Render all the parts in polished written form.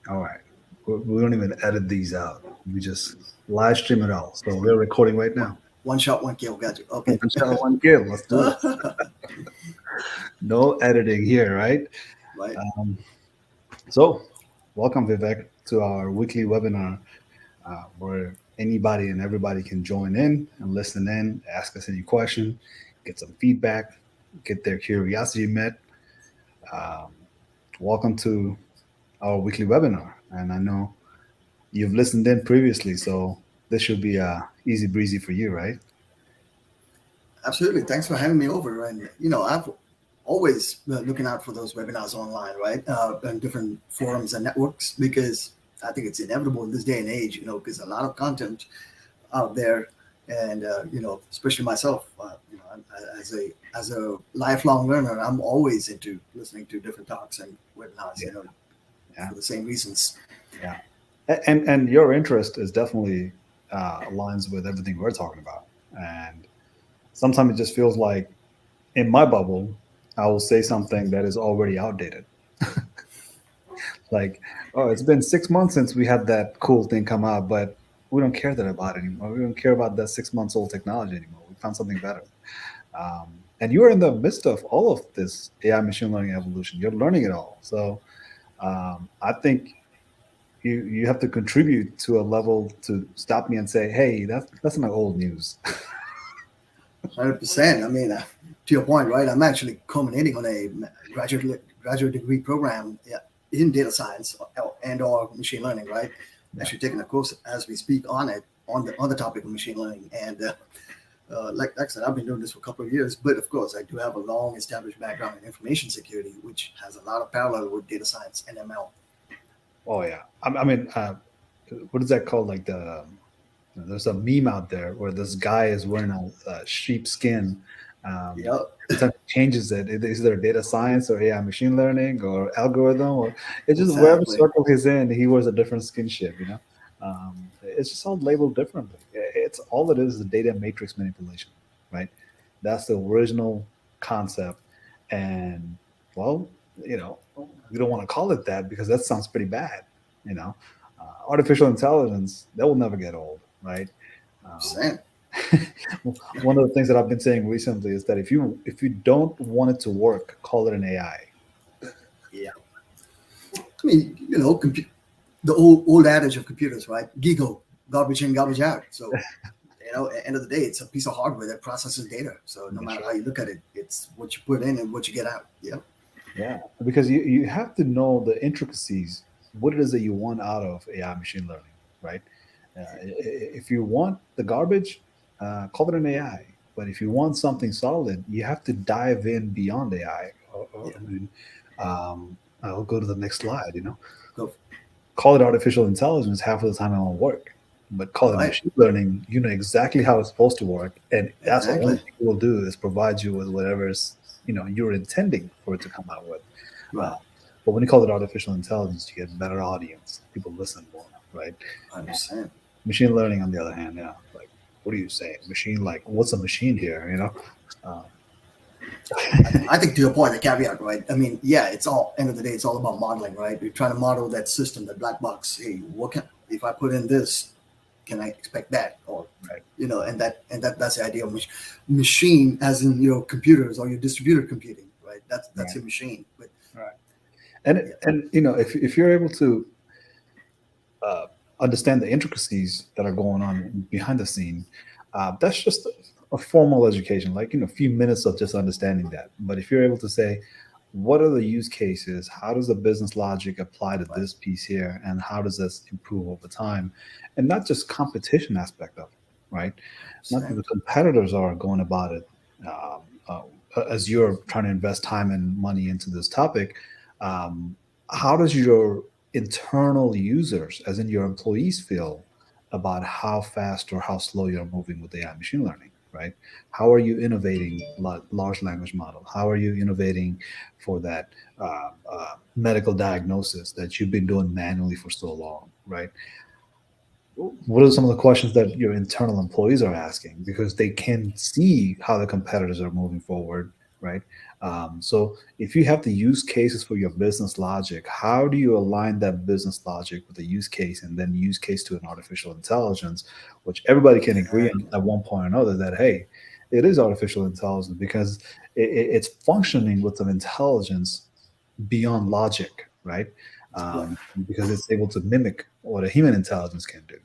All right. We don't even edit these out. We just live stream it all. So we're recording right One, now. one shot, one kill. Got you. Okay. One shot, one kill. Let's do this. No editing here, right? Right. Um, so, welcome, Vivek, to our weekly webinar where anybody and everybody can join in and listen in, ask us any question, get some feedback, get their curiosity met. Um, Welcome to our weekly webinar. And I know you've listened in previously, so this should be easy breezy for you, right? Absolutely. Thanks for having me over. And I've always looking out for those webinars online, right, and different forums and networks because I think it's inevitable in this day and age. Because a lot of content out there, and especially myself, as a lifelong learner, I'm always into listening to different talks and webinars. Yeah, yeah, For the same reasons. yeah. And your interest is definitely aligns with everything we're talking about. And sometimes it just feels like in my bubble, I will say something that is already outdated. Like, oh, it's been 6 months since we had that cool thing come out, but we don't care that about it anymore. We don't care about that 6 months old technology anymore. We found something better. Um, and you are in the midst of all of this AI machine learning evolution. You're learning it all. So I think you have to contribute to a level to stop me and say, hey, that's not old news. 100%. I mean, to your point, right? I'm actually culminating on a graduate degree program, yeah, in data science and/or machine learning, right? Yeah. Actually, taking a course as we speak on it on the topic of machine learning, and like I said, I've been doing this for a couple of years. But of course, I do have a long established background in information security, which has a lot of parallel with data science and ML. Oh yeah. I mean, what is that called? Like there's a meme out there where this guy is wearing a sheep skin. Yep, Every time he changes it, it's either data science or AI machine learning or algorithm, or it's just wherever exactly. circle he's in, he wears a different skin ship. It's just all labeled differently. It's all it is data matrix manipulation, right? That's the original concept, and well, you know, we don't want to call it that because that sounds pretty bad. You know, artificial intelligence that will never get old, right? Same. One of the things that I've been saying recently is that if you don't want it to work, call it an AI. Yeah. I mean, the old adage of computers, right? GIGO, garbage in, garbage out. So at the end of the day, it's a piece of hardware that processes data. So no That's matter how right. you look at it, it's what you put in and what you get out. Yeah, Yeah, because you have to know the intricacies, what it is that you want out of AI machine learning, right? If you want the garbage, call it an AI. But if you want something solid, you have to dive in beyond AI. yeah. I mean, I'll go to the next slide. Go Call it artificial intelligence, half of the time it won't work. But call it right. machine learning, you know exactly how it's supposed to work, and that's the only Exactly. thing it will do is provide you with whatever's you're intending for it to come out with. Right. Uh, but when you call it artificial intelligence, you get better audience. People listen more, right? I understand. Machine learning, on the other hand, yeah, like what are you saying? Machine, like what's a machine here? Uh, I think to your point, the caveat, right? I mean, yeah, it's all end of the day, it's all about modeling, right? You're trying to model that system, that black box. Hey, what can if I put in this, can I expect that? Or right, that's the idea of machine, as in your computers or your distributed computing, right? That's right, your machine. But right. And yeah, and if you're able to uh, understand the intricacies that are going on behind the scene, that's just a formal education, like a few minutes of just understanding that. But if you're able to say, what are the use cases? How does the business logic apply to right. this piece here, and how does this improve over time? And not just competition aspect of it, right? Not that Understand. the competitors are going about it as you're trying to invest time and money into this topic. Um, how does your internal users, as in your employees, feel about how fast or how slow you're moving with AI machine learning, right? How are you innovating large language model? How are you innovating for that medical diagnosis that you've been doing manually for so long, right? What are some of the questions that your internal employees are asking because they can see how the competitors are moving forward, right? So if you have the use cases for your business logic, how do you align that business logic with the use case and then use case to an artificial intelligence, which everybody can agree on Exactly. at one point or another that, hey, it is artificial intelligence because it's functioning with an intelligence beyond logic, right? Right. Because it's able to mimic what a human intelligence can do.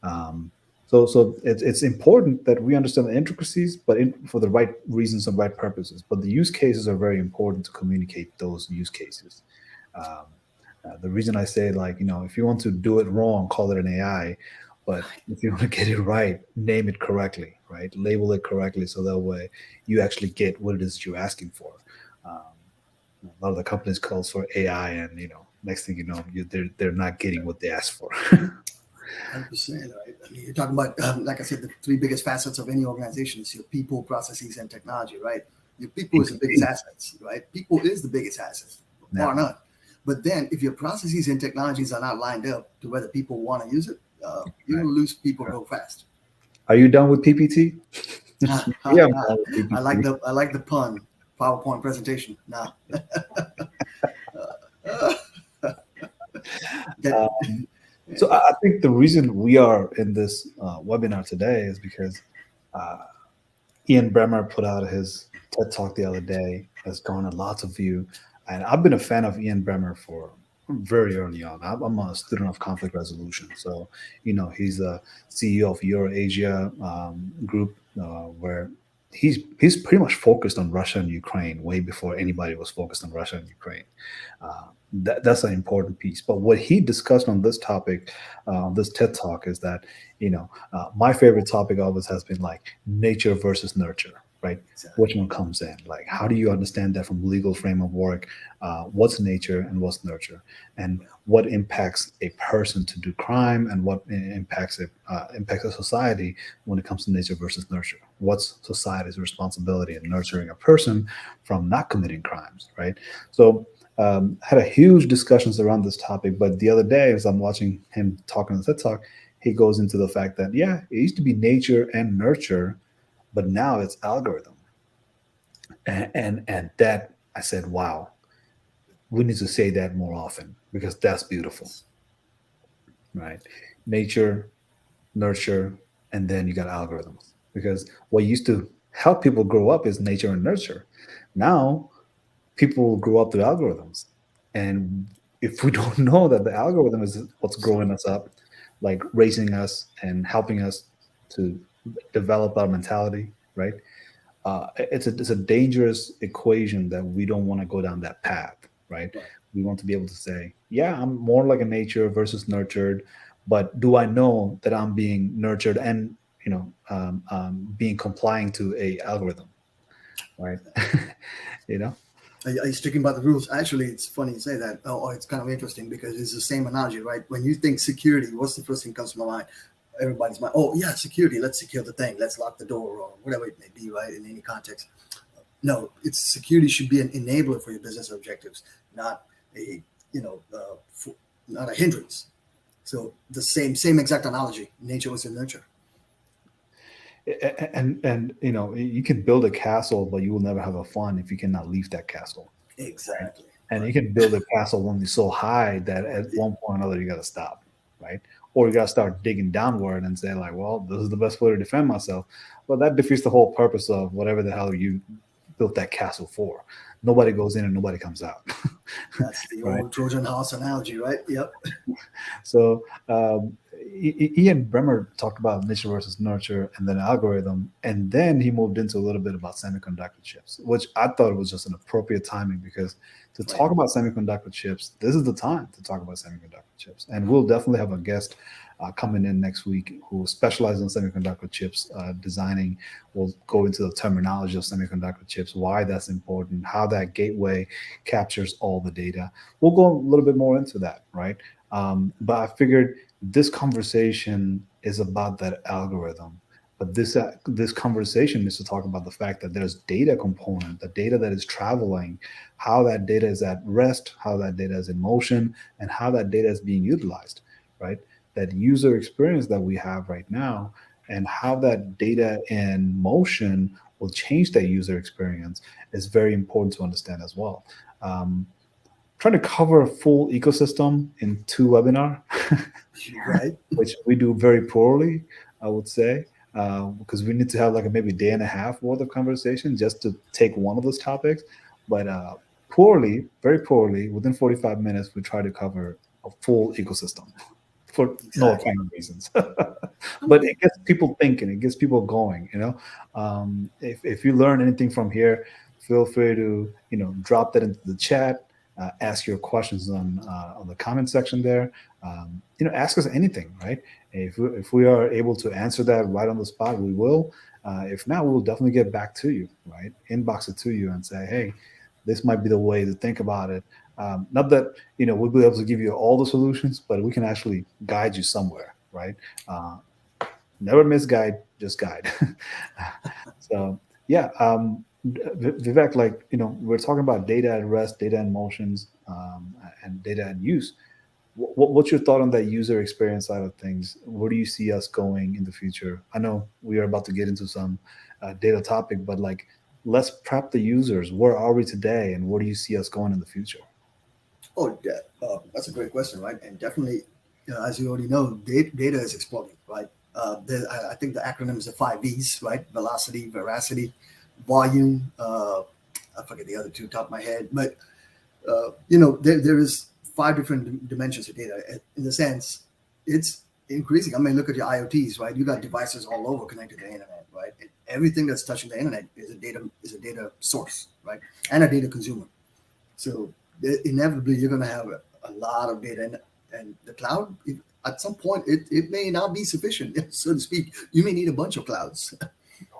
Um, so it's important that we understand the intricacies, but for the right reasons and right purposes. But the use cases are very important to communicate those use cases. Um, the reason I say, like, if you want to do it wrong, call it an AI. But if you want to get it right, name it correctly, right? Label it correctly, so that way you actually get what it is you're asking for. Um, a lot of the companies calls for AI, and next thing you know, they're not getting what they asked for. 100%. Right. I mean, you're talking about, like I said, the three biggest facets of any organization is your people, processes, and technology, right? Your people is the biggest assets, right? People is the biggest assets, Yeah. bar none. But then, if your processes and technologies are not lined up to whether people want to use it, you're Right. going to lose people Right. real fast. Are you done with PPT? Yeah, I'm done with I PPT. like the pun. PowerPoint presentation. Now, that Um, so I think the reason we are in this webinar today is because uh, Ian Bremmer put out his TED Talk the other day, has garnered lots of view, and I've been a fan of Ian Bremmer for very early on. I'm a student of conflict resolution, so he's the CEO of Eurasia group, where he's pretty much focused on Russia and Ukraine way before anybody was focused on Russia and Ukraine. That's an important piece. But what he discussed on this topic, this TED Talk, is that my favorite topic always has been like nature versus nurture, right? Which one comes in? Like, how do you understand that from legal frame of work? What's nature and what's nurture, and what impacts a person to do crime, and what impacts a society when it comes to nature versus nurture? What's society's responsibility in nurturing a person from not committing crimes, right? So had a huge discussions around this topic. But the other day, as I'm watching him talking on the TED Talk, he goes into the fact that yeah, it used to be nature and nurture, but now it's algorithm. And that I said, wow, we need to say that more often because that's beautiful, right? Nature, nurture, and then you got algorithms. Because what used to help people grow up is nature and nurture. Now people will grow up through algorithms. And if we don't know that the algorithm is what's growing us up, like raising us and helping us to develop our mentality, right? It's a dangerous equation that we don't want to go down that path, right? right. We want to be able to say, yeah, I'm more like a nature versus nurtured, but do I know that I'm being nurtured and being complying to a algorithm, right? you know, Are you sticking by the rules? Actually, it's funny you say that. It's kind of interesting because it's the same analogy, right? When you think security, what's the first thing that comes to my mind? Everybody's mind. Oh, yeah, security. Let's secure the thing. Let's lock the door or whatever it may be, right? In any context. No, it's security should be an enabler for your business objectives, not a not a hindrance. So the same exact analogy. Nature was a nurture. and you can build a castle, but you will never have a fun if you cannot leave that castle, right? Exactly. And you Right. can build a castle only so high that at one point or another you got to stop, right? Or you got to start digging downward and say like, well, this is the best way to defend myself. Well, that defeats the whole purpose of whatever the hell you built that castle for. Nobody goes in and nobody comes out, That's the right? old Trojan horse analogy, right? Yep. So Ian Bremmer talked about nature versus nurture and then algorithm, and then he moved into a little bit about semiconductor chips, which I thought was just an appropriate timing because to Right. talk about semiconductor chips, this is the time to talk about semiconductor chips, and we'll definitely have a guest coming in next week who specializes in semiconductor chips designing. We'll go into the terminology of semiconductor chips, why that's important, how that gateway captures all the data. We'll go a little bit more into that, right? But I figured this conversation is about that algorithm. But this conversation is to talk about the fact that there's data component, the data that is traveling, how that data is at rest, how that data is in motion, and how that data is being utilized, right? That user experience that we have right now, and how that data in motion will change that user experience is very important to understand as well. Um, Trying to cover a full ecosystem in 2 webinar, Right. which we do very poorly, I would say, because we need to have like a maybe day and a half worth of conversation just to take one of those topics. But poorly, very poorly, within 45 minutes, we try to cover a full ecosystem for no Exactly. apparent reasons. But it gets people thinking, it gets people going. If you learn anything from here, feel free to drop that into the chat. Ask your questions on the comment section there. Ask us anything, right? If we are able to answer that right on the spot, we will. If not, we will definitely get back to you, right? Inbox it to you and say, hey, this might be the way to think about it. Not that we'll be able to give you all the solutions, but we can actually guide you somewhere, right? Uh, Never misguide, just guide. So yeah, Vivek, like we're talking about data at rest, data in motions, and data in use. What's your thought on that user experience side of things? Where do you see us going in the future? I know we are about to get into some data topic, but like, let's prep the users. Where are we today, and where do you see us going in the future? Oh, that's a great question, right? And definitely, as you already know, data is exploding, right? I think the acronym is the 5 V's, right? Velocity, veracity, volume. I forget the other two top of my head, but there is 5 different dimensions of data. In the sense, it's increasing. I mean, look at your IoTs, right? You got devices all over connected to the internet, right? And everything that's touching the internet is a data source, right? And a data consumer. So inevitably, you're going to have a lot of data, and the cloud. At some point, it may not be sufficient, so to speak. You may need a bunch of clouds.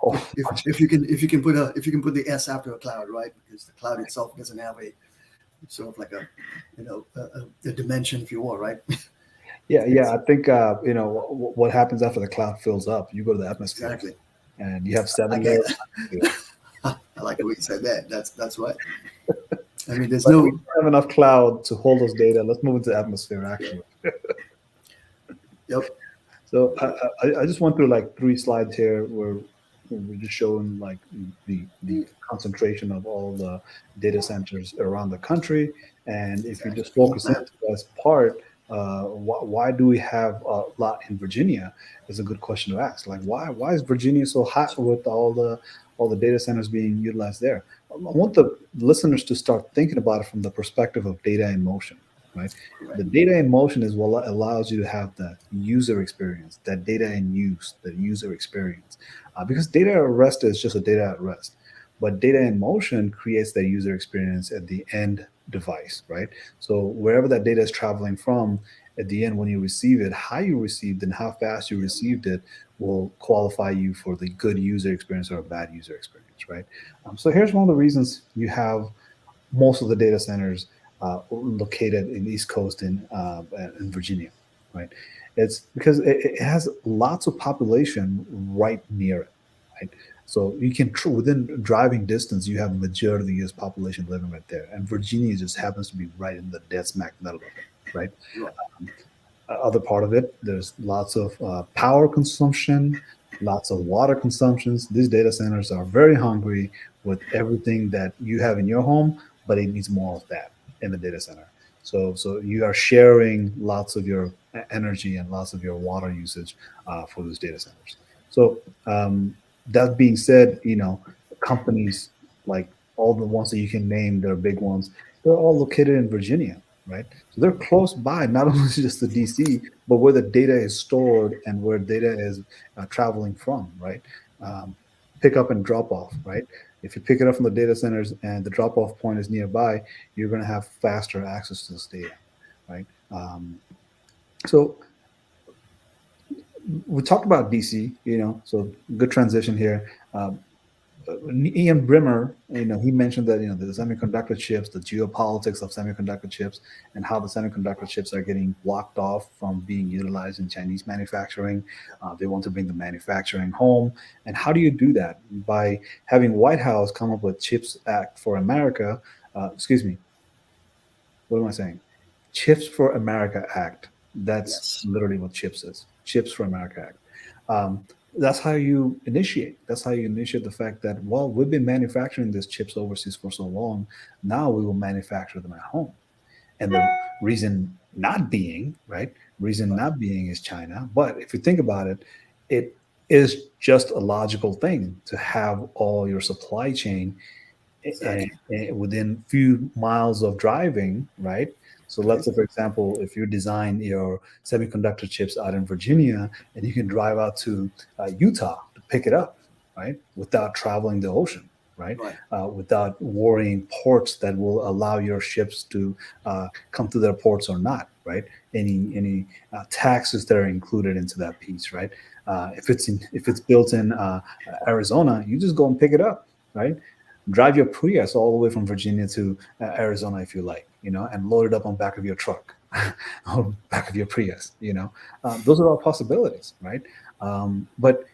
Oh, If you can put the S after a cloud, right? Because the cloud itself doesn't have a sort of like a dimension, if you will, right? yeah, yeah. It's I think what happens after the cloud fills up. You go to the atmosphere, exactly. and you have I seven get. layers of atmosphere. I like the way you said that. That's right. I mean, there's But we no. don't have enough cloud to hold those data. Let's move into the atmosphere, actually. Yep. So I just went through like 3 slides here where we're just showing like the concentration of all the data centers around the country. And if you Exactly. just Heat focus map. into this part, why do we have a lot in Virginia is a good question to ask. Like why is Virginia so hot with all the data centers being utilized there? I want the listeners to start thinking about it from the perspective of data in motion, right? The Correct. data in motion is what allows you to have the user experience, that data in use, the user experience. Because data at rest is just a data at rest, but data in motion creates that user experience at the end device, right? So wherever that data is traveling from, at the end when you receive it, how you received and how fast you Yep. received it will qualify you for the good user experience or a bad user experience, right? So here's one of the reasons you have most of the data centers located in the East Coast in Virginia, right? It's because it has lots of population right near it, right? So you can within driving distance, you have majority of the U.S. population living right there, and Virginia just happens to be right in the dead smack middle of it, right? Right. Other part of it, there's lots of power consumption, lots of water consumptions. These data centers are very hungry with everything that you have in your home, but it needs more of that in the data center. So you are sharing lots of your energy and lots of your water usage for those data centers. So that being said, companies like all the ones that you can name, they're big ones. They're all located in Virginia, right? So they're close by, not only just the DC, but where the data is stored and where data is traveling from, right? Um, Pick up and drop off, right? If you pick it up from the data centers and the drop off point is nearby, you're going to have faster access to this data, right? So we talked about DC, so good transition here. Ian Bremmer, he mentioned that the semiconductor chips, the geopolitics of semiconductor chips, and how the semiconductor chips are getting blocked off from being utilized in Chinese manufacturing. They want to bring the manufacturing home, and how do you do that? By having White House come up with Chips Act for America. Excuse me, what am I saying? Chips for America Act. That's Yes. literally what CHIPS is. Chips for America Act. that's how you initiate. That's how you initiate the fact that, well, we've been manufacturing these chips overseas for so long. Now we will manufacture them at home. And the reason not being, right? Reason Right. not being is China. But if you think about it, it is just a logical thing to have all your supply chain Exactly. within few miles of driving, right? So let's Right. say, for example, if you design your semiconductor chips out in Virginia, and you can drive out to Utah to pick it up, right, without traveling the ocean, right, Right. without worrying ports that will allow your ships to come to their ports or not, right? Any taxes that are included into that piece, right? If it's built in Arizona, you just go and pick it up, right? Drive your Prius all the way from Virginia to Arizona if you like, and load it up on back of your truck or back of your Prius. Those are all possibilities, right? But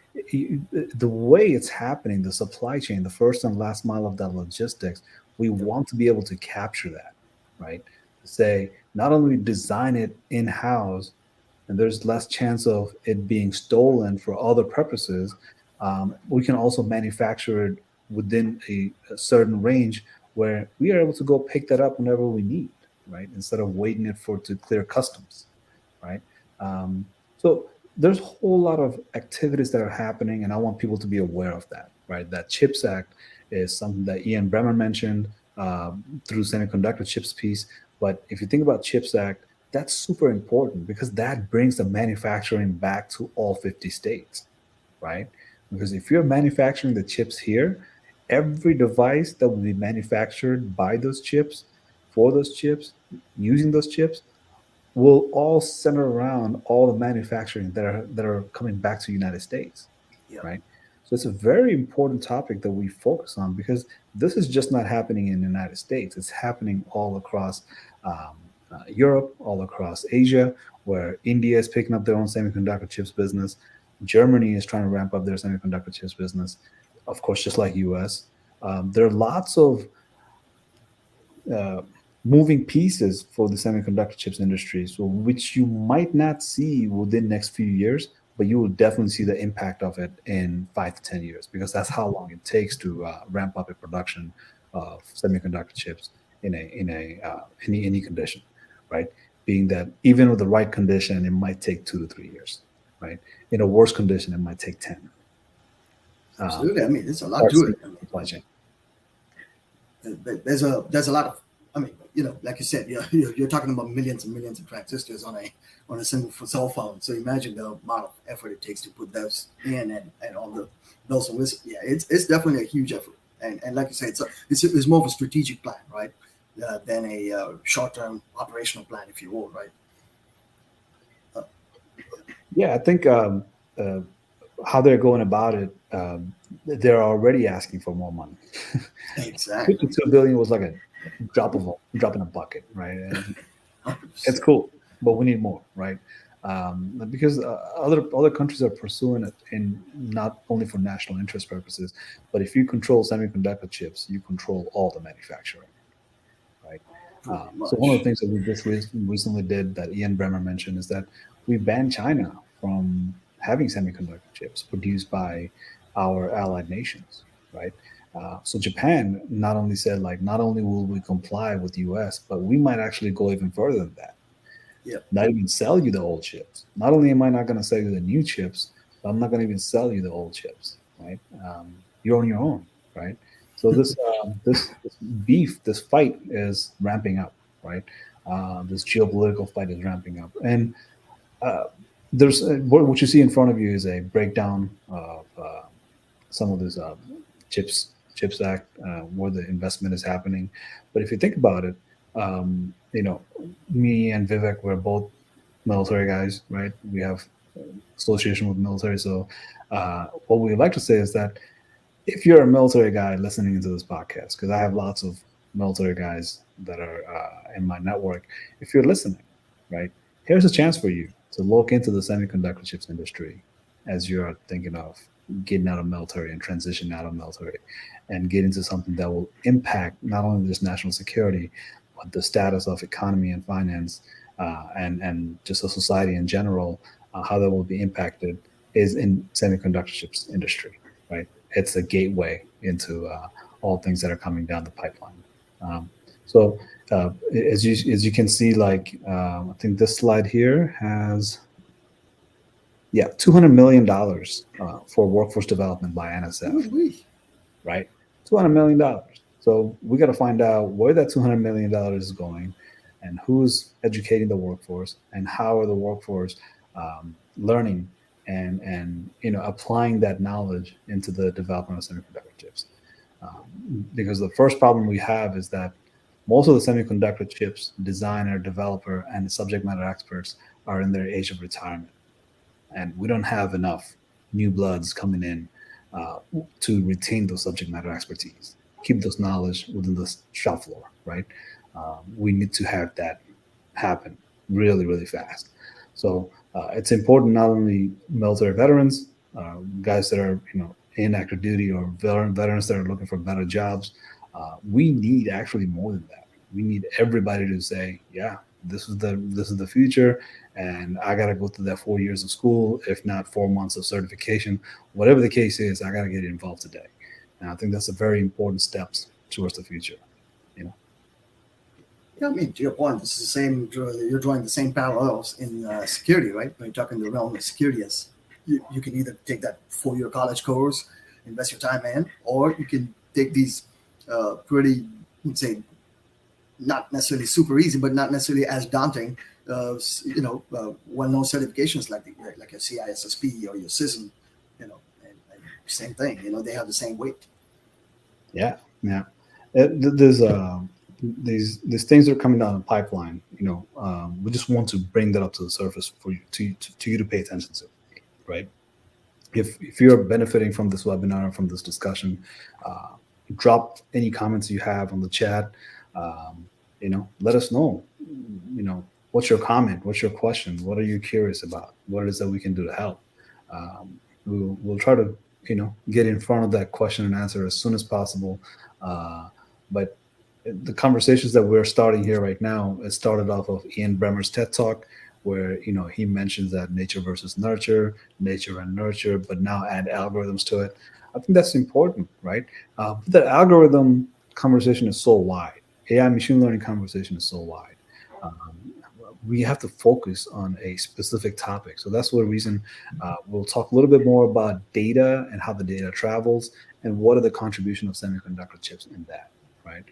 the way it's happening, the supply chain, the first and last mile of that logistics, we Yep. want to be able to capture that, right? Say not only design it in house, and there's less chance of it being stolen for other purposes. We can also manufacture it within a certain range where we are able to go pick that up whenever we need, right? Instead of waiting it for to clear customs, right? Um, so there's a whole lot of activities that are happening, and I want people to be aware of that, right? That CHIPS Act is something that Ian Bremmer mentioned through semiconductor chips piece. But if you think about CHIPS Act, that's super important because that brings the manufacturing back to all 50 states, right? Because if you're manufacturing the chips here, every device that will be manufactured by those chips, for those chips, using those chips, will all center around all the manufacturing that are coming back to the United States, Yep. right? So it's a very important topic that we focus on because this is just not happening in the United States. It's happening all across Europe, all across Asia, where India is picking up their own semiconductor chips business. Germany is trying to ramp up their semiconductor chips business, of course, just like US. There are lots of uh, moving pieces for the semiconductor chips industry, so which you might not see within next few years, but you will definitely see the impact of it in 5 to 10 years because that's how long it takes to ramp up a production of semiconductor chips in any condition, right? Being that even with the right condition, it might take 2 to 3 years, right? In a worse condition, it might take 10. Absolutely. I mean, there's a lot to Parts it. of I mean, the supply chain. there's a lot of. I mean, like you said, you're talking about millions and millions of transistors on a single cell phone. So imagine the amount of effort it takes to put those in and all the bells and whistles. Yeah, it's definitely a huge effort. And like you said, it's more of a strategic plan, right, than a short term operational plan, if you will, right? Uh, Yeah, I think uh, how they're going about it, they're already asking for more money. exactly. 52 billion was like a drop in a bucket, right? And it's 100%. cool, but we need more, right? Because other countries are pursuing it in not only for national interest purposes, but if you control semiconductor chips, you control all the manufacturing, right? Pretty So one of the much. things that we just recently did that Ian Bremmer mentioned is that we banned China from having semiconductor chips produced by our allied nations, right? So Japan not only said like not only will we comply with the U.S., but we might actually go even further than that. Yep. Not even sell you the old chips. Not only am I not going to sell you the new chips, but I'm not going to even sell you the old chips, right? You're on your own, right? So this beef, this fight is ramping up, right? This geopolitical fight is ramping up, and uh, there's what you see in front of you is a breakdown of some of these chips act where the investment is happening. But if you think about it, me and Vivek, we're both military guys, right? We have association with military. So what we like to say is that if you're a military guy listening to this podcast, because I have lots of military guys that are in my network, if you're listening, right, here's a chance for you to look into the semiconductor chips industry as you're thinking of getting out of military and transitioning out of military and get into something that will impact not only just national security, but the status of economy and finance and just a society in general, how that will be impacted is in semiconductor chips industry, right? It's a gateway into all things that are coming down the pipeline. Um, so as you can see, like I think this slide here has, yeah, $200 million for workforce development by NSF, Ooh-wee. right? $200 million. So we got to find out where that $200 million is going, and who's educating the workforce, and how are the workforce learning and applying that knowledge into the development of semiconductor chips. Because the first problem we have is that most of the semiconductor chips designer, developer, and subject matter experts are in their age of retirement, and we don't have enough new bloods coming in uh, to retain those subject matter expertise, keep those knowledge within the shop floor, right? We need to have that happen really, really fast. So it's important, not only military veterans, guys that are in active duty, or veterans that are looking for better jobs. We need actually more than that. We need everybody to say, yeah, this is the future, and I got to go through that 4 years of school, if not 4 months of certification, whatever the case is. I got to get involved today, and I think that's a very important steps towards the future. You know. Yeah, I mean, to your point, this is the same. You're drawing the same parallels in security, right? When you're talking the realm of security, you can either take that 4-year college course, invest your time in, or you can take these pretty, let's say, not necessarily super easy, but not necessarily as daunting, well-known certifications like your CISSP or your CISM, and same thing. They have the same weight. Yeah, yeah. There's these things that are coming down the pipeline. We just want to bring that up to the surface for you to you to pay attention to, right? If you're benefiting from this webinar, from this discussion, uh, drop any comments you have on the chat. Let us know. What's your comment? What's your question? What are you curious about? What it is that we can do to help? We'll try to get in front of that question and answer as soon as possible. But the conversations that we're starting here right now, it started off of Ian Bremmer's TED Talk, where he mentions that nature versus nurture, nature and nurture, but now add algorithms to it. I think that's important, right? But the algorithm conversation is so wide. AI machine learning conversation is so wide. Um, we have to focus on a specific topic. So that's the reason we'll talk a little bit more about data and how the data travels, and what are the contribution of semiconductor chips in that, right?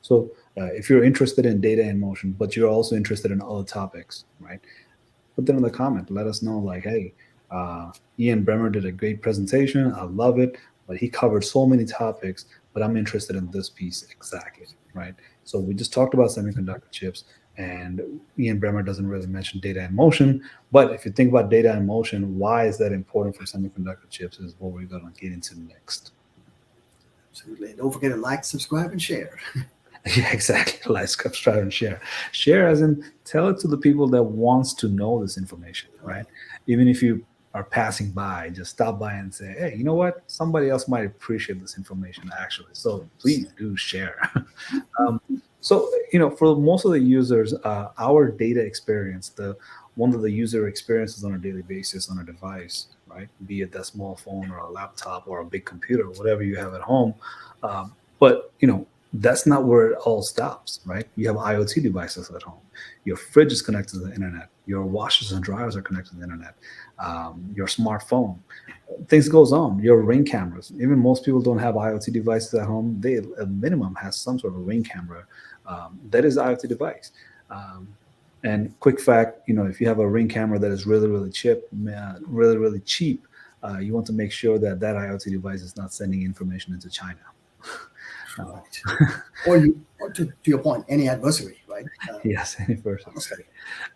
So if you're interested in data in motion, but you're also interested in other topics, right? Put that in the comment. Let us know, like, hey, Ian Bremmer did a great presentation. I love it, but he covered so many topics, but I'm interested in this piece exactly, right? So we just talked about semiconductor chips, and Ian Bremmer doesn't really mention data in motion. But if you think about data in motion, why is that important for semiconductor chips is what we're going to get into next. Absolutely. Don't forget to like, subscribe, and share. Yeah, exactly. Like, subscribe, and share. Share as in tell it to the people that wants to know this information, right? Even if you are passing by, just stop by and say, hey, you know what? Somebody else might appreciate this information actually. So please do share. For most of the users, our data experience, the one of the user experiences on a daily basis on a device, right? Be it that small phone or a laptop or a big computer, whatever you have at home. But that's not where it all stops, right? You have IoT devices at home. Your fridge is connected to the internet. Your washers and dryers are connected to the internet. Your smartphone. Things goes on. Your ring cameras. Even most people don't have IoT devices at home. They at minimum has some sort of ring camera that is IoT device. And quick fact, if you have a ring camera that is really, really cheap, you want to make sure that IoT device is not sending information into China. Right. or to your point, any adversary, right? Yes, any person.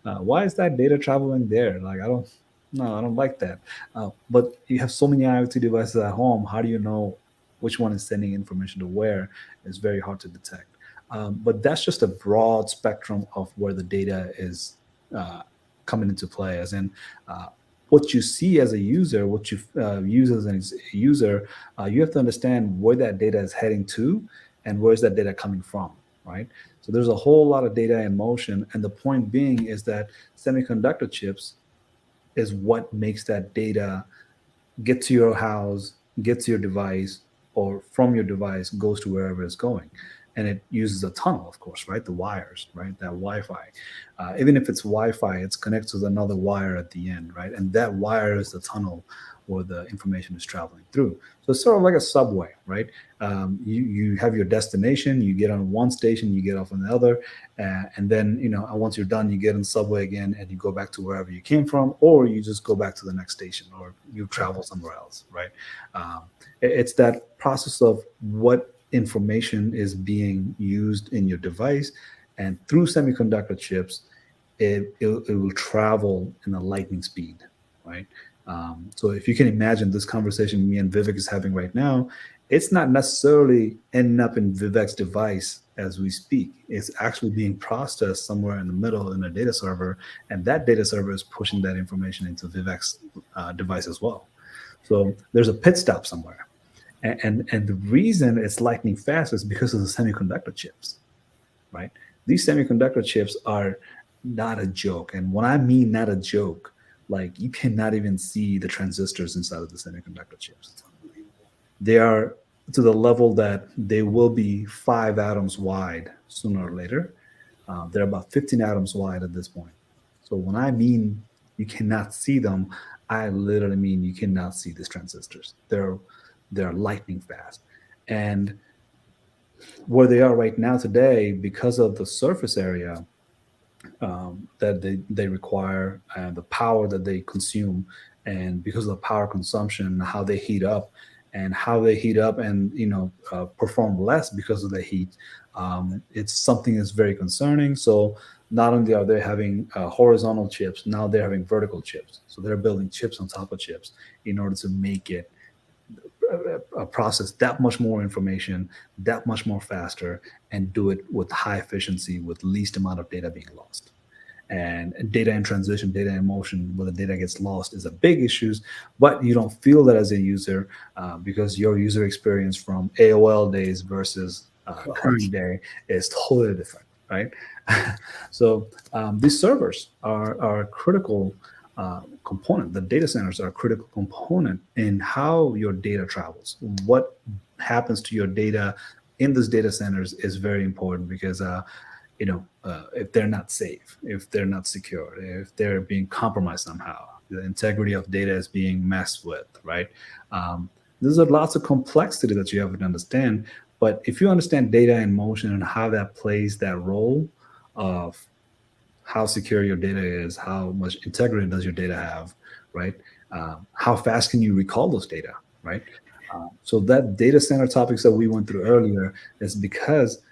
Why is that data traveling there? Like, I don't like that. But you have so many IoT devices at home. How do you know which one is sending information to where? It's very hard to detect. But that's just a broad spectrum of where the data is coming into play, as in what you see as a user, what you use as a user, you have to understand where that data is heading to and where's that data coming from, right? So there's a whole lot of data in motion. And the point being is that semiconductor chips is what makes that data get to your house, get to your device, or from your device goes to wherever it's going. And it uses a tunnel, of course, right? The wires, right? That Wi-Fi. Even if it's Wi-Fi, it's connected to another wire at the end, right? And that wire is the tunnel where the information is traveling through. So it's sort of like a subway, right? You have your destination, you get on one station, you get off on the other, and then once you're done, you get on the subway again, and you go back to wherever you came from, or you just go back to the next station, or you travel somewhere else, right? It's that process of what information is being used in your device, and through semiconductor chips, it will travel in a lightning speed, right? So if you can imagine this conversation me and Vivek is having right now, it's not necessarily ending up in Vivek's device as we speak. It's actually being processed somewhere in the middle in a data server, and that data server is pushing that information into Vivek's device as well. So there's a pit stop somewhere. And the reason it's lightning fast is because of the semiconductor chips, right? These semiconductor chips are not a joke. And when I mean not a joke, like you cannot even see the transistors inside of the semiconductor chips. They are to the level that they will be 5 atoms wide sooner or later. They're about 15 atoms wide at this point. So when I mean you cannot see them, I literally mean you cannot see these transistors. They're lightning fast. And where they are right now today, because of the surface area that they require and the power that they consume, and because of the power consumption, how they heat up and perform less because of the heat, it's something that's very concerning. So not only are they having horizontal chips, now they're having vertical chips. So they're building chips on top of chips in order to make it process that much more information, that much more faster, and do it with high efficiency with least amount of data being lost. And data in transition, data in motion, where the data gets lost is a big issue, but you don't feel that as a user because your user experience from AOL days versus current day is totally different, right? So these servers are a critical component. The data centers are a critical component in how your data travels. What happens to your data in these data centers is very important because if they're not safe, if they're not secure, if they're being compromised somehow, the integrity of data is being messed with, right? There's lots of complexity that you have to understand. But if you understand data in motion and how that plays that role of how secure your data is, how much integrity does your data have, right? How fast can you recall those data, right? So that data center topics that we went through earlier is because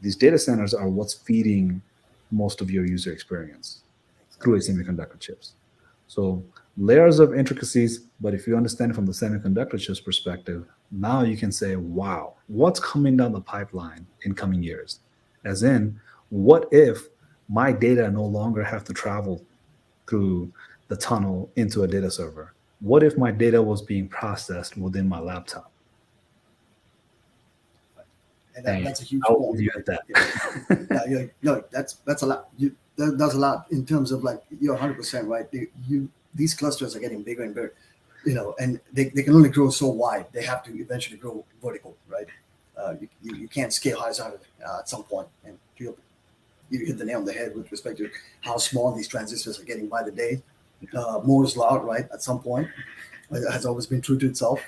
these data centers are what's feeding most of your user experience through a semiconductor chips. So layers of intricacies, but if you understand it from the semiconductor chips perspective, now you can say, wow, what's coming down the pipeline in coming years? As in, what if my data no longer have to travel through the tunnel into a data server? What if my data was being processed within my laptop? And that's a huge I'll point. leave you at that. Yeah, that's a lot. That's a lot in terms of like you're 100% right. These clusters are getting bigger and bigger, and they can only grow so wide. They have to eventually grow vertical, right? You can't scale horizontally at some point, and you hit the nail on the head with respect to how small these transistors are getting by the day. Moore's law, right? At some point, has always been true to itself.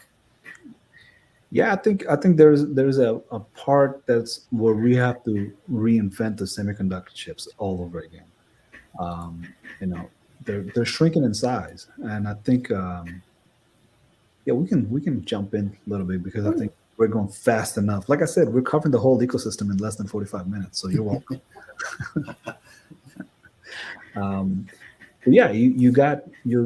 Yeah, I think there's a part that's where we have to reinvent the semiconductor chips all over again. They're shrinking in size, and I think yeah, we can jump in a little bit because I think we're going fast enough. Like I said, we're covering the whole ecosystem in less than 45 minutes, so you're welcome. But yeah, you got your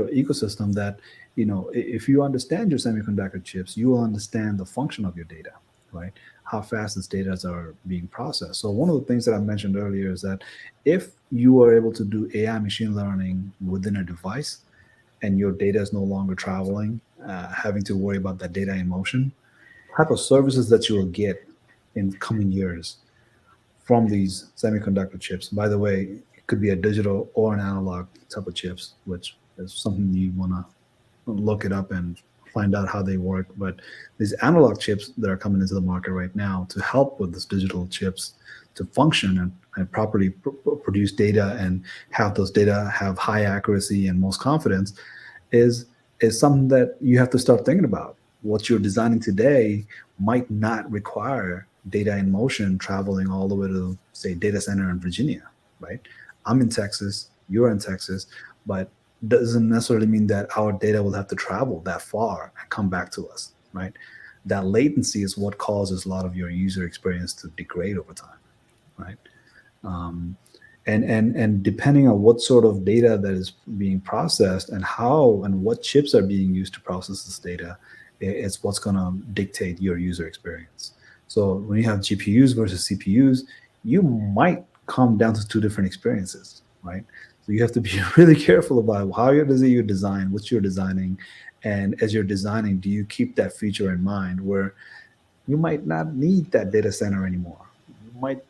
ecosystem that if you understand your semiconductor chips, you will understand the function of your data, right? How fast these data are being processed. So one of the things that I mentioned earlier is that if you are able to do AI machine learning within a device, and your data is no longer traveling, having to worry about that data in motion, type of services that you will get in coming years from these semiconductor chips. By the way, it could be a digital or an analog type of chips, which It's something you want to look it up and find out how they work. But these analog chips that are coming into the market right now to help with these digital chips to function and properly produce data and have those data have high accuracy and most confidence is something that you have to start thinking about. What you're designing today might not require data in motion traveling all the way to, say, data center in Virginia, right? I'm in Texas, you're in Texas, but doesn't necessarily mean that our data will have to travel that far and come back to us, right? That latency is what causes a lot of your user experience to degrade over time, right? Um, and depending on what sort of data that is being processed and how and what chips are being used to process this data, it's what's going to dictate your user experience. So when you have GPUs versus CPUs, you might come down to two different experiences, right? So you have to be really careful about how you're design, what you're designing, and as you're designing, do you keep that feature in mind where you might not need that data center anymore. You might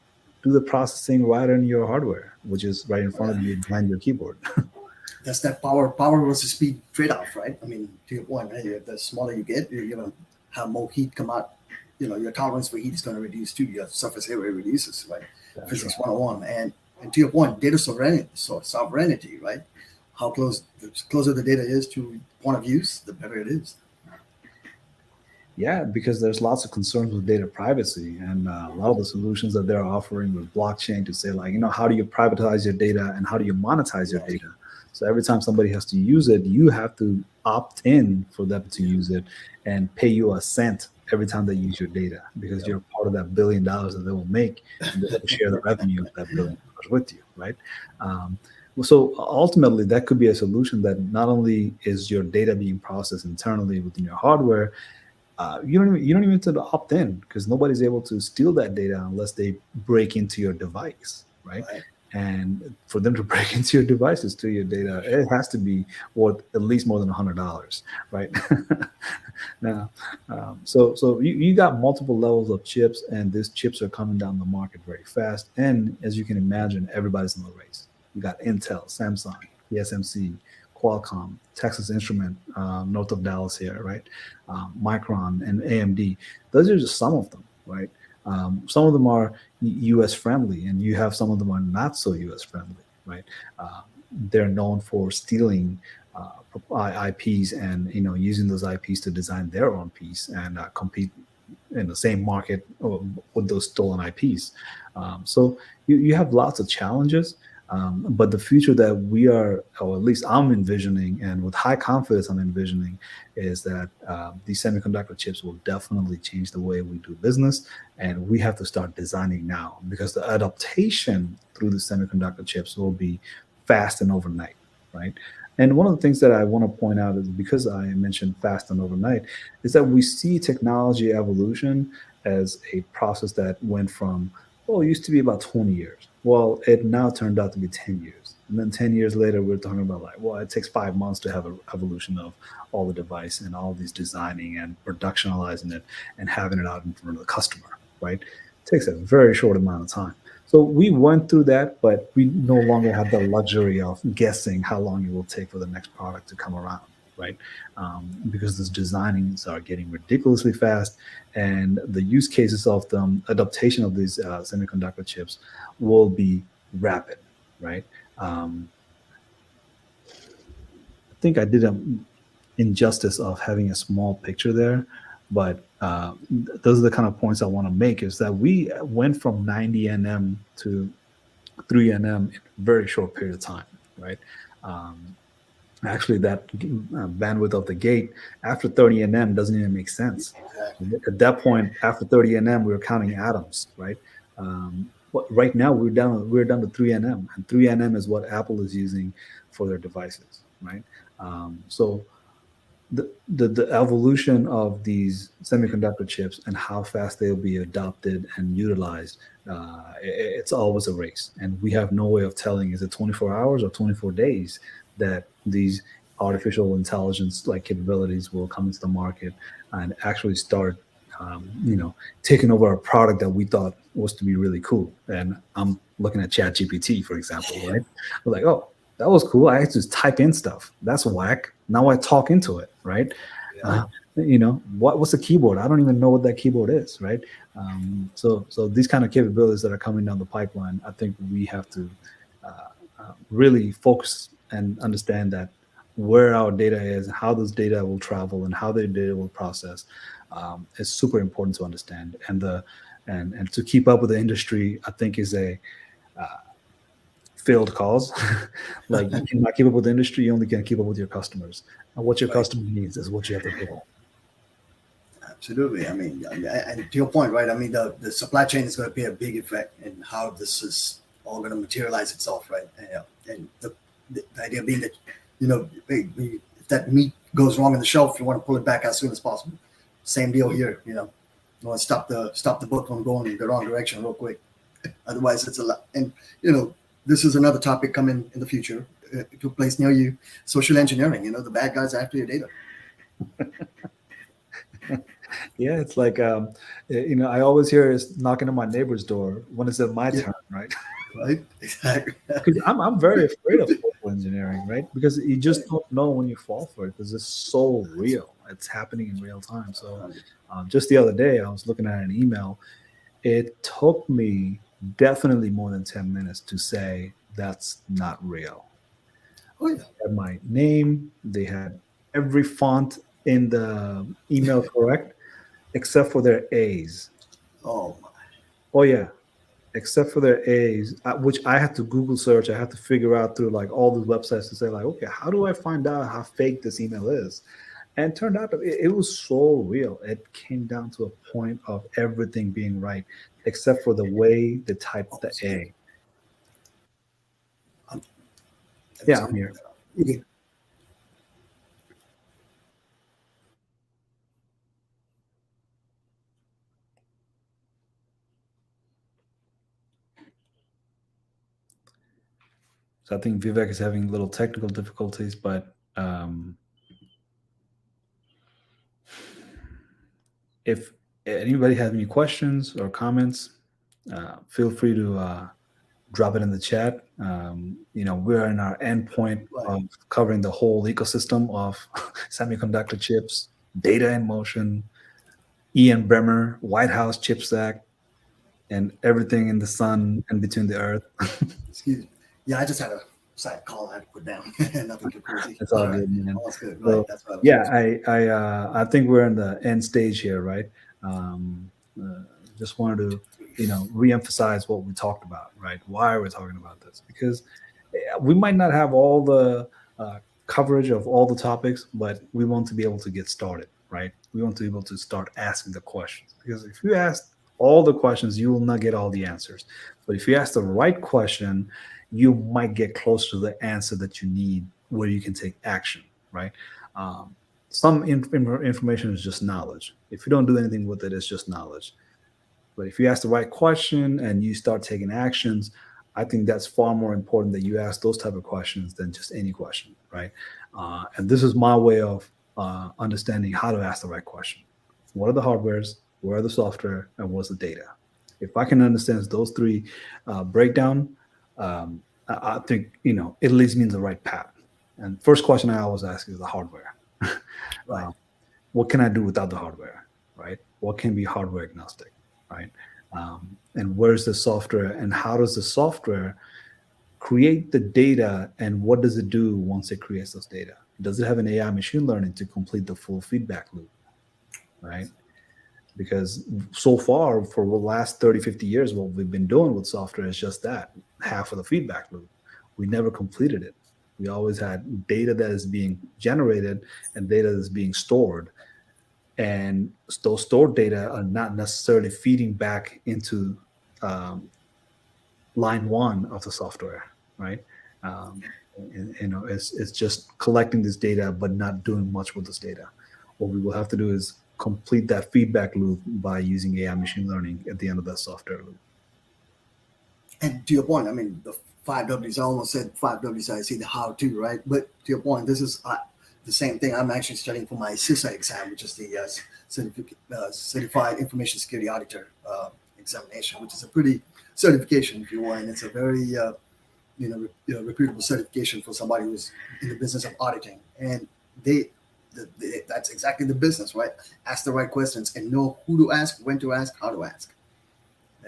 do the processing right on your hardware, which is right in front of you behind your keyboard. That's that power versus speed trade-off, right? I mean, to your point, right? The smaller you get, you're gonna have more heat come out. Your tolerance for heat is going to reduce too. Your surface area reduces, right? That's Physics right. 101. And to your point, data sovereignty, right? How close the closer the data is to point of use, the better it is. Yeah, because there's lots of concerns with data privacy, and a lot of the solutions that they're offering with blockchain to say, like, how do you privatize your data and how do you monetize your Right. data? So every time somebody has to use it, you have to opt in for them to use it and pay you a cent every time they use your data because Yep. you're part of that $1 billion that they will make, and they will share the revenue of that $1 billion with you, right? Um, so ultimately, that could be a solution that not only is your data being processed internally within your hardware, you don't even have to opt in because nobody's able to steal that data unless they break into your device, right? Right. And for them to break into your devices, to your data, it has to be worth at least more than $100, right? Now, so you got multiple levels of chips, and these chips are coming down the market very fast. And as you can imagine, everybody's in the race. You got Intel, Samsung, TSMC, Qualcomm, Texas Instrument, north of Dallas here, right? Micron and AMD. Those are just some of them, right? Some of them are U.S. friendly, and you have some of them are not so U.S. friendly, right? Uh, they're known for stealing IPs and using those IPs to design their own piece and compete in the same market with those stolen IPs. So you have lots of challenges, but the future that we are, or at least I'm envisioning, and with high confidence I'm envisioning, is that these semiconductor chips will definitely change the way we do business, and we have to start designing now because the adaptation through the semiconductor chips will be fast and overnight, right? And one of the things that I want to point out is because I mentioned fast and overnight, is that we see technology evolution as a process that went from, well, it used to be about 20 years. Well, it now turned out to be 10 years. And then 10 years later, we're talking about like, well, it takes 5 months to have an evolution of all the device and all these designing and productionalizing it and having it out in front of the customer, right? It takes a very short amount of time. So we went through that, but we no longer have the luxury of guessing how long it will take for the next product to come around, right? Because these designings are getting ridiculously fast, and the use cases of the adaptation of these semiconductor chips will be rapid, right? Um, I think I did an injustice of having a small picture there, but those are the kind of points I want to make. Is that we went from 90 nm to 3 nm in a very short period of time, right? Um, Actually, that bandwidth of the gate after 30 nm doesn't even make sense. Exactly. At that point, after 30 nm, we were counting atoms, right? But right now, we're down to 3 nm, and 3 nm is what Apple is using for their devices, right? So the evolution of these semiconductor chips and how fast they'll be adopted and utilized, it's always a race, and we have no way of telling, is it 24 hours or 24 days that these artificial intelligence like capabilities will come into the market and actually start taking over a product that we thought was to be really cool. And I'm looking at ChatGPT, for example, right? We're like, oh, that was cool. I had to type in stuff. That's whack. Now I talk into it, right? Yeah. What's a keyboard? I don't even know what that keyboard is, right? So these kind of capabilities that are coming down the pipeline, I think we have to really focus and understand that where our data is, how this data will travel, and how the data will process is super important to understand. And to keep up with the industry, I think is a failed cause. Like you cannot keep up with the industry, you only can keep up with your customers. And what your Right. customer needs is what you have to give them. Absolutely. I mean, and to your point, right? I mean, the supply chain is going to play a big effect in how this is all going to materialize itself, right? And the idea being that, hey, if that meat goes wrong in the shelf, you want to pull it back as soon as possible. Same deal here. You want to stop the book from going in the wrong direction real quick. Otherwise, it's a lot. And this is another topic coming in the future. It took place near you. Social engineering. The bad guys after your data. Yeah, it's like I always hear is knocking on my neighbor's door. When is it my turn, right? Right, exactly. Because I'm very afraid of social engineering, right? Because you just don't know when you fall for it because it's so real. It's happening in real time. So just the other day, I was looking at an email. It took me definitely more than 10 minutes to say that's not real. Oh yeah. They had my name. They had every font in the email correct, except for their A's. Oh my. Oh yeah, except for their A's, which I had to Google search. I had to figure out through like all the websites to say like, okay, how do I find out how fake this email is? And it turned out that it was so real. It came down to a point of everything being right, except for the way they typed the A. Yeah, I'm here. Okay. So I think Vivek is having little technical difficulties, but if anybody has any questions or comments, feel free to drop it in the chat. We're in our end point of covering the whole ecosystem of semiconductor chips, data in motion, Ian Bremmer, White House chip stack, and everything in the sun and between the earth. Excuse me. Yeah, I just had a side call I had to put down. Nothing too crazy. It's all good, man. All good. So, Right. That's what I think we're in the end stage here, right? Just wanted to, reemphasize what we talked about, right? Why we're talking about this, because we might not have all the coverage of all the topics, but we want to be able to get started, right? We want to be able to start asking the questions, because if you ask all the questions, you will not get all the answers. But if you ask the right question, you might get close to the answer that you need, where you can take action, right? Some information is just knowledge. If you don't do anything with it, it's just knowledge. But if you ask the right question and you start taking actions, I think that's far more important that you ask those type of questions than just any question, right? And this is my way of understanding how to ask the right question. What are the hardwares? Where are the software? And what's the data? If I can understand those three breakdown, I think it leads me in the right path. And first question I always ask is the hardware. Right. What can I do without the hardware, right? What can be hardware agnostic, right? And where's the software, and how does the software create the data, and what does it do once it creates those data? Does it have an AI machine learning to complete the full feedback loop, right? Because so far, for the last 30, 50 years, what we've been doing with software is just that, half of the feedback loop. We never completed it. We always had data that is being generated and data that is being stored. And those stored data are not necessarily feeding back into line one of the software, right? It's just collecting this data, but not doing much with this data. What we will have to do is complete that feedback loop by using AI machine learning at the end of that software loop. And to your point, I mean, the 5Ws, I almost said 5Ws, I see the how to, right? But to your point, this is the same thing. I'm actually studying for my CISA exam, which is the Certified Information Security Auditor examination, which is a pretty certification, if you want. And it's a very, reputable certification for somebody who's in the business of auditing, and that's exactly the business, right? Ask the right questions and know who to ask, when to ask, how to ask.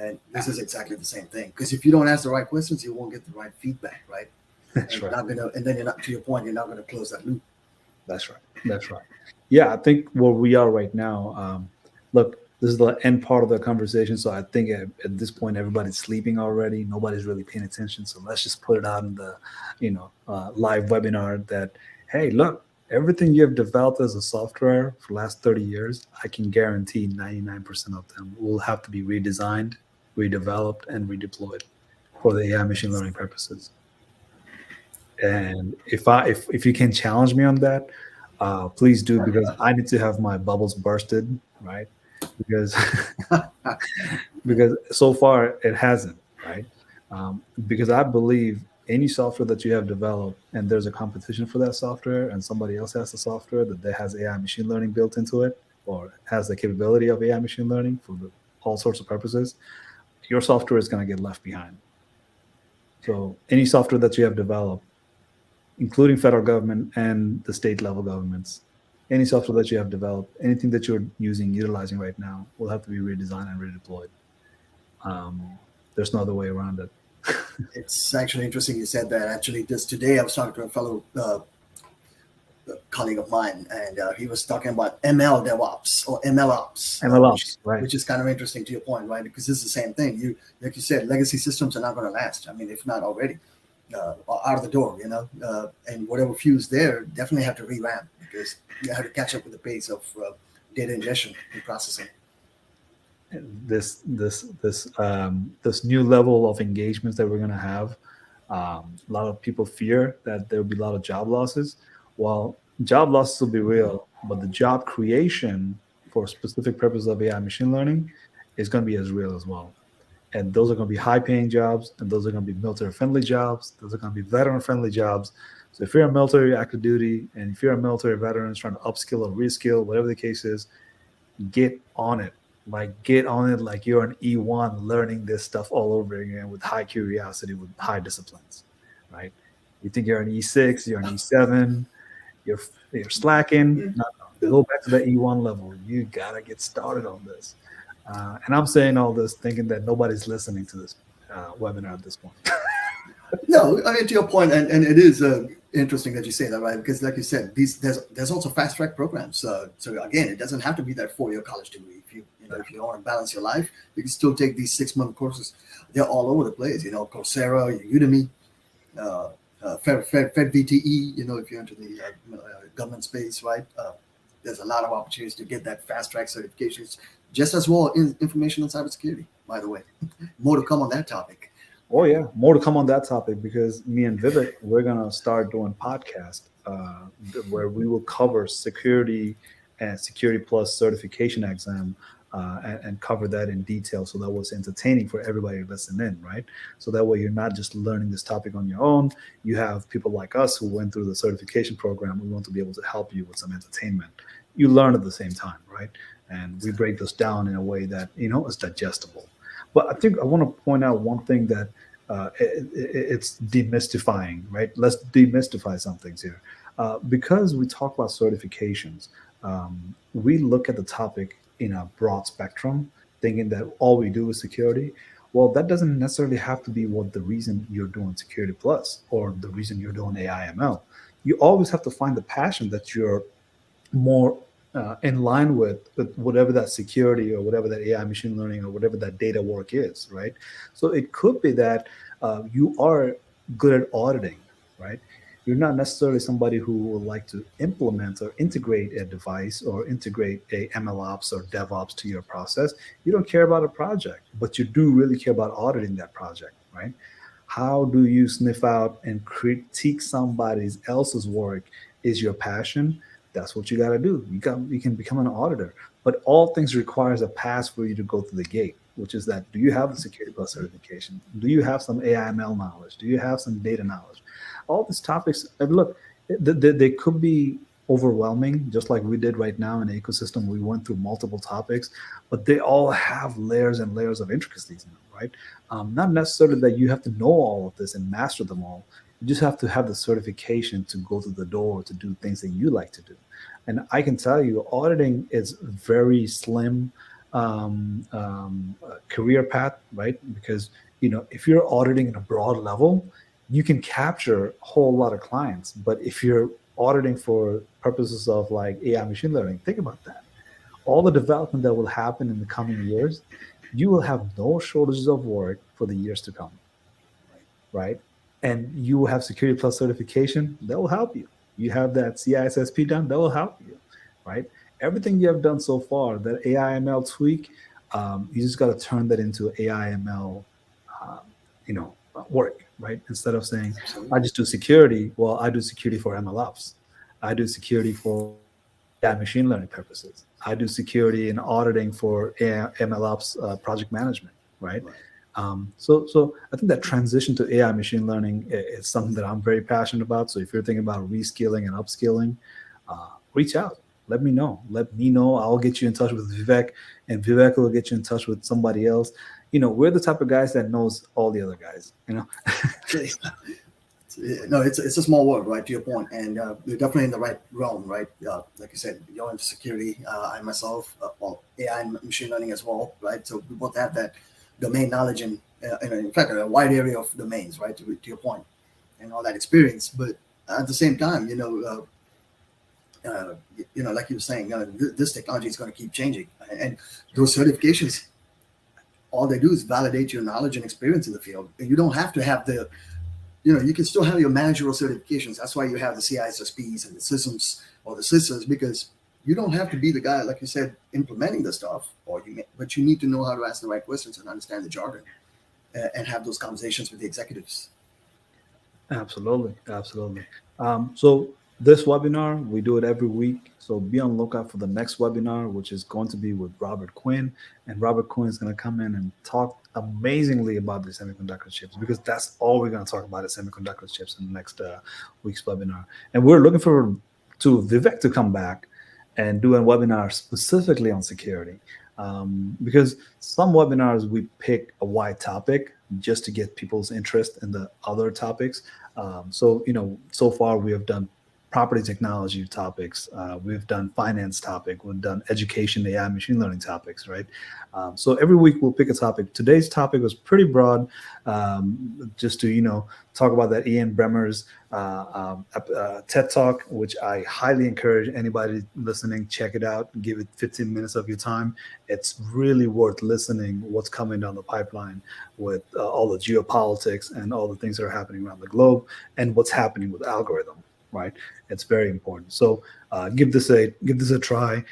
And this is exactly the same thing, because if you don't ask the right questions, you won't get the right feedback, right? That's And right. and then you're not, to your point, you're not going to close that loop. That's right. That's right. Yeah, I think where we are right now. Look, this is the end part of the conversation, so I think at this point everybody's sleeping already. Nobody's really paying attention. So let's just put it out in the, live webinar that, hey, look, everything you have developed as a software for the last 30 years, I can guarantee 99% of them will have to be redesigned, redeveloped, and redeployed for the AI machine learning purposes. And if you can challenge me on that, please do, because I need to have my bubbles bursted, right? Because because so far it hasn't, right? Because I believe any software that you have developed and there's a competition for that software and somebody else has the software that has AI machine learning built into it or has the capability of AI machine learning for all sorts of purposes, your software is going to get left behind. So any software that you have developed, including federal government and the state level governments, any software that you have developed, anything that you're utilizing right now will have to be redesigned and redeployed. There's no other way around it. It's actually interesting you said that. Actually, just today I was talking to a fellow colleague of mine, and he was talking about ML DevOps or ML Ops, right? Which is kind of interesting to your point, right? Because it's the same thing. You, like you said, legacy systems are not going to last. I mean, if not already, out of the door, and whatever fuse there definitely have to revamp because you have to catch up with the pace of data ingestion and processing. This new level of engagements that we're going to have, a lot of people fear that there will be a lot of job losses. Well, job losses will be real, but the job creation for specific purposes of AI machine learning is going to be as real as well. And those are going to be high-paying jobs, and those are going to be military-friendly jobs. Those are going to be veteran-friendly jobs. So if you're a military active duty, and if you're a military veteran trying to upskill or reskill, whatever the case is, get on it. Get on it like you're an E1 learning this stuff all over again with high curiosity, with high disciplines, right? You think you're an E6, you're an E7, you're slacking. No, go back to the E1 level. You got to get started on this. And I'm saying all this thinking that nobody's listening to this webinar at this point. No, I mean, to your point, and it is interesting that you say that, right? Because like you said, there's also fast track programs. So again, it doesn't have to be that 4-year college degree. If you want to balance your life, you can still take these 6-month courses. They're all over the place. Coursera, Udemy, Fed VTE. If you're into the government space, right? There's a lot of opportunities to get that fast track certifications, just as well in information and cybersecurity. By the way, more to come on that topic. Oh yeah, more to come on that topic, because me and Vivek, we're gonna start doing podcasts where we will cover security and security plus certification exam and cover that in detail, so that was entertaining for everybody listening in, right? So that way you're not just learning this topic on your own. You have people like us who went through the certification program. We want to be able to help you with some entertainment. You learn at the same time, right? And we break this down in a way that is digestible. But I think I want to point out one thing that it's demystifying, right? Let's demystify some things here. Because we talk about certifications, we look at the topic in a broad spectrum, thinking that all we do is security. Well, that doesn't necessarily have to be what the reason you're doing Security Plus or the reason you're doing AI/ML. You always have to find the passion that you're more in line with whatever that security or whatever that AI machine learning or whatever that data work is, right? So it could be that you are good at auditing, right? You're not necessarily somebody who would like to implement or integrate a device or integrate a MLOps or DevOps to your process. You don't care about a project, but you do really care about auditing that project, right? How do you sniff out and critique somebody else's work is your passion. That's what you got to do. You can become an auditor, but all things requires a pass for you to go through the gate, which is that, do you have the Security Plus certification? Do you have some AI/ML knowledge? Do you have some data knowledge? All these topics, and look, they could be overwhelming, just like we did right now in the ecosystem. We went through multiple topics, but they all have layers and layers of intricacies in them, right? Not necessarily that you have to know all of this and master them all. You just have to have the certification to go through the door to do things that you like to do. And I can tell you, auditing is very slim career path, right? Because if you're auditing at a broad level, you can capture a whole lot of clients. But if you're auditing for purposes of like AI machine learning, think about that. All the development that will happen in the coming years, you will have no shortages of work for the years to come, right? And you will have Security Plus certification that will help you. You have that CISSP done, that will help you, right? Everything you have done so far, that AI ML tweak, you just got to turn that into AI ML, uh, work, right? Instead of saying, I just do security. Well, I do security for MLOps. I do security for AI machine learning purposes. I do security and auditing for AI, MLOps project management, right? So I think that transition to AI machine learning is something that I'm very passionate about. So if you're thinking about reskilling and upskilling, reach out. Let me know. Let me know. I'll get you in touch with Vivek, and Vivek will get you in touch with somebody else. We're the type of guys that knows all the other guys. No, it's a small world, right? To your point, and you're definitely in the right realm, right? Like you said, you're into security. I myself, well, AI and machine learning as well, right? So we both have that domain knowledge and in fact, a wide area of domains, right? To your point, and all that experience. But at the same time, like you were saying, this technology is going to keep changing, and those certifications, all they do is validate your knowledge and experience in the field. And you don't have to have you can still have your managerial certifications. That's why you have the CISSPs and the systems or the systems, because you don't have to be the guy, like you said, implementing the stuff, but you need to know how to ask the right questions and understand the jargon and have those conversations with the executives. Absolutely. So this webinar, we do it every week. So be on the lookout for the next webinar, which is going to be with Robert Quinn. And Robert Quinn is going to come in and talk amazingly about the semiconductor chips, because that's all we're going to talk about is semiconductor chips in the next week's webinar. And we're looking forward to Vivek to come back and do a webinar specifically on security. Because some webinars we pick a wide topic just to get people's interest in the other topics. So far we have done property technology topics, we've done finance topic, we've done education, AI, machine learning topics, right? So every week we'll pick a topic. Today's topic was pretty broad, just to talk about that Ian Bremmer's TED Talk, which I highly encourage anybody listening, check it out, give it 15 minutes of your time. It's really worth listening what's coming down the pipeline with all the geopolitics and all the things that are happening around the globe and what's happening with algorithm, right? It's very important. So give this a try.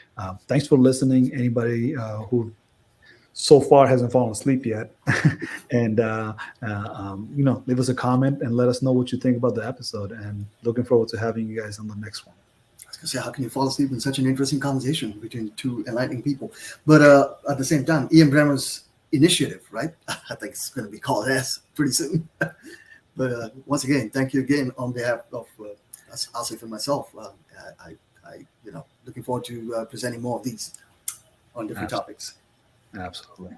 Thanks for listening. Anybody who so far hasn't fallen asleep yet, and leave us a comment and let us know what you think about the episode. And looking forward to having you guys on the next one. I was going to say, how can you fall asleep in such an interesting conversation between two enlightening people? But at the same time, Ian Bremmer's initiative, right? I think it's going to be called S pretty soon. But once again, thank you again on behalf of, I'll say for myself, I looking forward to presenting more of these on different topics. Absolutely.